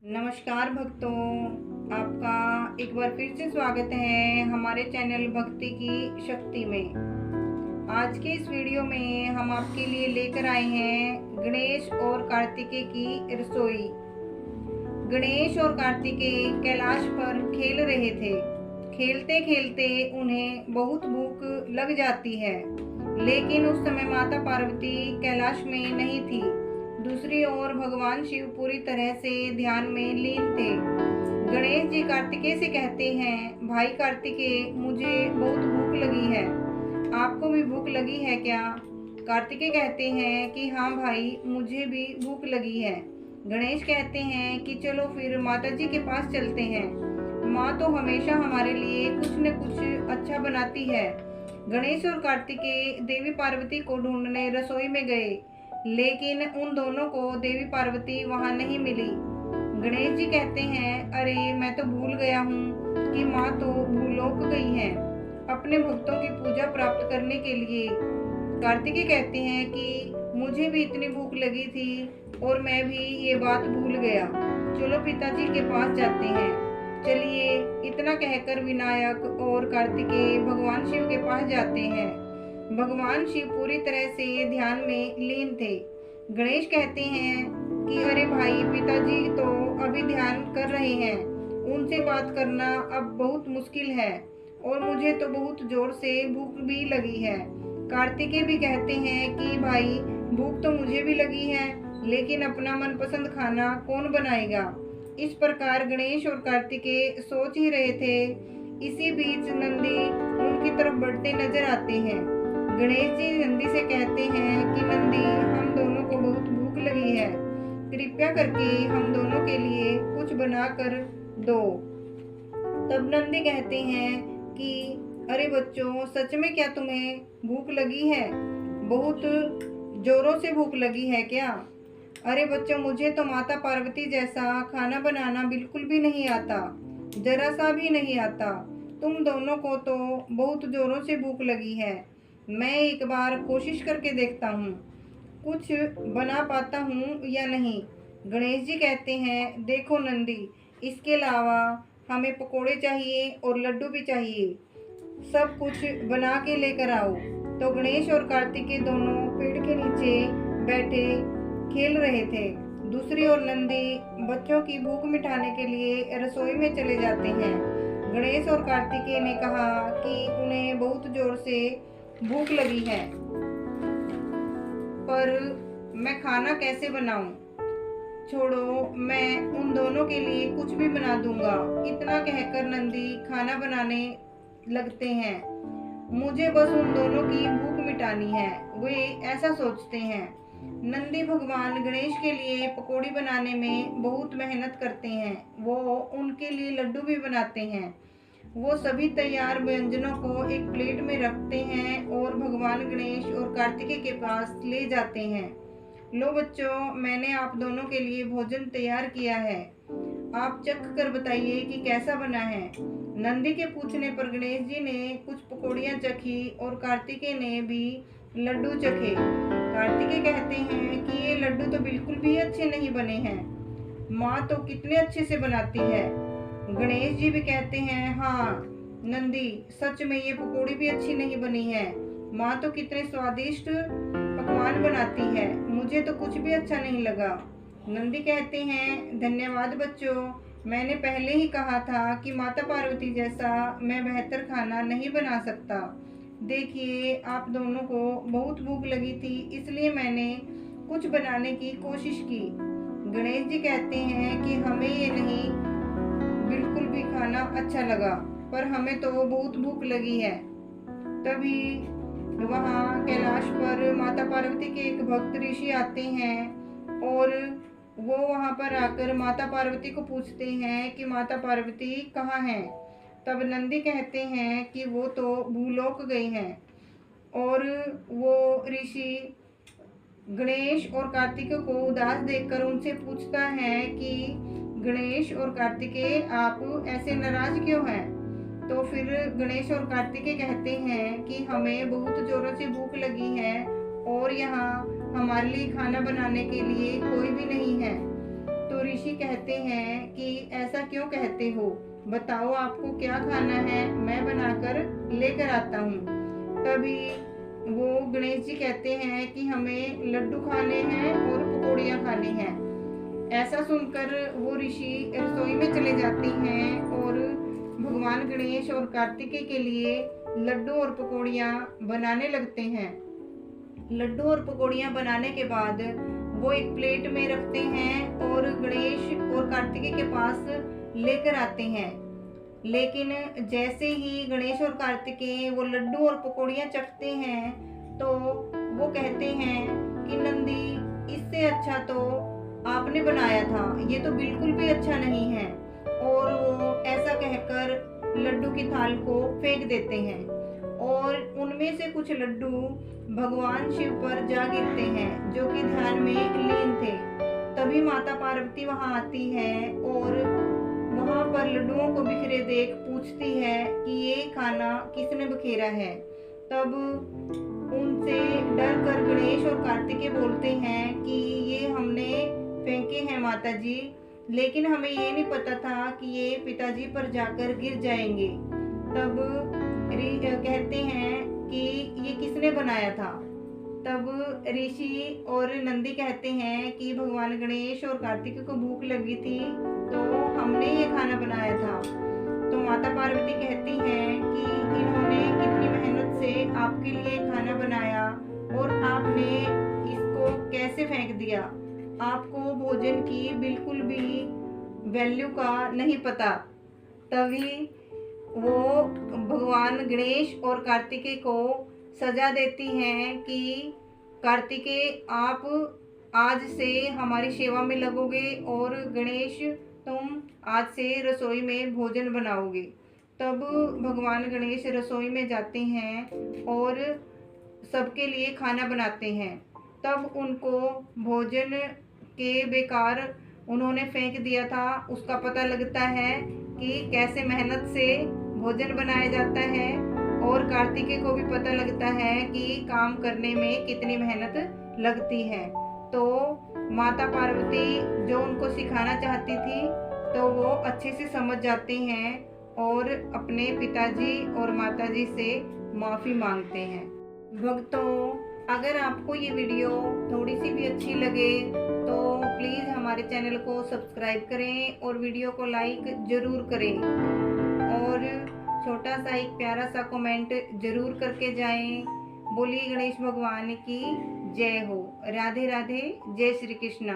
नमस्कार भक्तों, आपका एक बार फिर से स्वागत है हमारे चैनल भक्ति की शक्ति में। आज के इस वीडियो में हम आपके लिए लेकर आए हैं गणेश और कार्तिकेय की रसोई। गणेश और कार्तिकेय कैलाश पर खेल रहे थे। खेलते खेलते उन्हें बहुत भूख लग जाती है, लेकिन उस समय माता पार्वती कैलाश में नहीं थी। दूसरी ओर भगवान शिव पूरी तरह से ध्यान में लीन थे। गणेश जी कार्तिकेय से कहते हैं, भाई कार्तिकेय, मुझे बहुत भूख लगी है, आपको भी भूख लगी है क्या? कार्तिकेय कहते हैं कि हाँ भाई, मुझे भी भूख लगी है। गणेश कहते हैं कि चलो फिर माता जी के पास चलते हैं, माँ तो हमेशा हमारे लिए कुछ न कुछ अच्छा बनाती है। गणेश और कार्तिकेय देवी पार्वती को ढूंढने रसोई में गए, लेकिन उन दोनों को देवी पार्वती वहां नहीं मिली। गणेश जी कहते हैं, अरे मैं तो भूल गया हूँ कि माँ तो भूलोक गई हैं अपने भक्तों की पूजा प्राप्त करने के लिए। कार्तिकेय कहते हैं कि मुझे भी इतनी भूख लगी थी और मैं भी ये बात भूल गया। चलो पिताजी के पास जाते हैं। चलिए, इतना कहकर विनायक और कार्तिकेय भगवान शिव के पास जाते हैं। भगवान शिव पूरी तरह से ध्यान में लीन थे। गणेश कहते हैं कि अरे भाई, पिताजी तो अभी ध्यान कर रहे हैं, उनसे बात करना अब बहुत मुश्किल है और मुझे तो बहुत जोर से भूख भी लगी है। कार्तिकेय भी कहते हैं कि भाई, भूख तो मुझे भी लगी है, लेकिन अपना मनपसंद खाना कौन बनाएगा। इस प्रकार गणेश और कार्तिकेय सोच ही रहे थे। इसी बीच नंदी उनकी तरफ बढ़ते नजर आते हैं। गणेश जी नंदी से कहते हैं कि नंदी, हम दोनों को बहुत भूख लगी है, कृपया करके हम दोनों के लिए कुछ बना कर दो। तब नंदी कहते हैं कि अरे बच्चों, सच में क्या तुम्हें भूख लगी है? बहुत जोरों से भूख लगी है क्या? अरे बच्चों, मुझे तो माता पार्वती जैसा खाना बनाना बिल्कुल भी नहीं आता, जरा सा भी नहीं आता। तुम दोनों को तो बहुत जोरों से भूख लगी है। मैं एक बार कोशिश करके देखता हूँ, कुछ बना पाता हूँ या नहीं। गणेश जी कहते हैं, देखो नंदी, इसके अलावा हमें पकोड़े चाहिए और लड्डू भी चाहिए, सब कुछ बना के लेकर आओ। तो गणेश और कार्तिकेय दोनों पेड़ के नीचे बैठे खेल रहे थे। दूसरी ओर नंदी बच्चों की भूख मिटाने के लिए रसोई में चले जाते हैं। गणेश और कार्तिकेय ने कहा कि उन्हें बहुत जोर से भूख लगी है, पर मैं खाना कैसे बनाऊं? छोड़ो, मैं उन दोनों के लिए कुछ भी बना दूंगा। इतना कहकर नंदी खाना बनाने लगते हैं। मुझे बस उन दोनों की भूख मिटानी है, वे ऐसा सोचते हैं। नंदी भगवान गणेश के लिए पकौड़ी बनाने में बहुत मेहनत करते हैं। वो उनके लिए लड्डू भी बनाते हैं। वो सभी तैयार व्यंजनों को एक प्लेट में रखते हैं और भगवान गणेश और कार्तिकेय के पास ले जाते हैं। लो बच्चों, मैंने आप दोनों के लिए भोजन तैयार किया है, आप चख कर बताइए कि कैसा बना है। नंदी के पूछने पर गणेश जी ने कुछ पकौड़ियाँ चखी और कार्तिकेय ने भी लड्डू चखे। कार्तिकेय कहते हैं कि ये लड्डू तो बिल्कुल भी अच्छे नहीं बने हैं, माँ तो कितने अच्छे से बनाती है। गणेश जी भी कहते हैं, हाँ नंदी, सच में ये पकौड़ी भी अच्छी नहीं बनी है, माँ तो कितने स्वादिष्ट पकवान बनाती है, मुझे तो कुछ भी अच्छा नहीं लगा। नंदी कहते हैं, धन्यवाद बच्चों, मैंने पहले ही कहा था कि माता पार्वती जैसा मैं बेहतर खाना नहीं बना सकता। देखिए, आप दोनों को बहुत भूख लगी थी, इसलिए मैंने कुछ बनाने की कोशिश की। गणेश जी कहते हैं कि हमें ये नहीं बिल्कुल भी खाना अच्छा लगा, पर हमें तो बहुत भूख लगी है। तभी वहाँ कैलाश पर माता पार्वती के एक भक्त ऋषि आते हैं और वो वहाँ पर आकर माता पार्वती को पूछते हैं कि माता पार्वती कहाँ हैं। तब नंदी कहते हैं कि वो तो भूलोक गई हैं। और वो ऋषि गणेश और कार्तिकेय को उदास देखकर उनसे पूछता है कि गणेश और कार्तिकेय, आप ऐसे नाराज क्यों हैं? तो फिर गणेश और कार्तिकेय कहते हैं कि हमें बहुत जोरों से भूख लगी है और यहाँ हमारे लिए खाना बनाने के लिए कोई भी नहीं है। तो ऋषि कहते हैं कि ऐसा क्यों कहते हो, बताओ आपको क्या खाना है, मैं बनाकर लेकर आता हूँ। तभी वो गणेश जी कहते हैं कि हमें लड्डू खाने हैं और पकौड़ियाँ खानी हैं। ऐसा सुनकर वो ऋषि रसोई में चले जाते हैं और भगवान गणेश और कार्तिकेय के लिए लड्डू और पकौड़ियाँ बनाने लगते हैं। लड्डू और पकौड़ियाँ बनाने के बाद वो एक प्लेट में रखते हैं और गणेश और कार्तिकेय के पास लेकर आते हैं। लेकिन जैसे ही गणेश और कार्तिकेय वो लड्डू और पकौड़ियाँ चखते हैं तो वो कहते हैं कि नंदी, इससे अच्छा तो आपने बनाया था, ये तो बिल्कुल भी अच्छा नहीं है। और वो ऐसा कहकर लड्डू की थाल को फेंक देते हैं और उनमें से कुछ लड्डू भगवान शिव पर जा गिरते हैं जो कि ध्यान में लीन थे। तभी माता पार्वती वहां आती है और वहां पर लड्डुओं को बिखरे देख पूछती है कि ये खाना किसने बखेरा है। तब उनसे डर कर गणेश और कार्तिकेय बोलते हैं कि ये हमने फेंके हैं माता जी, लेकिन हमें ये नहीं पता था कि ये पिताजी पर जाकर गिर जाएंगे। तब कहते हैं कि ये किसने बनाया था। तब ऋषि और नंदी कहते हैं कि भगवान गणेश और कार्तिकेय को भूख लगी थी तो हमने ये खाना बनाया था। तो माता पार्वती कहती हैं कि इन्होंने कितनी मेहनत से आपके लिए खाना बनाया और आपने इसको कैसे फेंक दिया, आपको भोजन की बिल्कुल भी वैल्यू का नहीं पता। तभी वो भगवान गणेश और कार्तिकेय को सजा देती हैं कि कार्तिकेय आप आज से हमारी सेवा में लगोगे और गणेश तुम आज से रसोई में भोजन बनाओगे। तब भगवान गणेश रसोई में जाते हैं और सबके लिए खाना बनाते हैं। तब उनको भोजन के बेकार उन्होंने फेंक दिया था उसका पता लगता है कि कैसे मेहनत से भोजन बनाया जाता है, और कार्तिकेय को भी पता लगता है कि काम करने में कितनी मेहनत लगती है। तो माता पार्वती जो उनको सिखाना चाहती थी तो वो अच्छे से समझ जाते हैं और अपने पिताजी और माताजी से माफ़ी मांगते हैं। भक्तों, अगर आपको ये वीडियो थोड़ी सी भी अच्छी लगे तो प्लीज़ हमारे चैनल को सब्सक्राइब करें और वीडियो को लाइक ज़रूर करें और छोटा सा एक प्यारा सा कमेंट ज़रूर करके जाएं। बोलिए गणेश भगवान की जय हो। राधे राधे, जय श्री कृष्णा।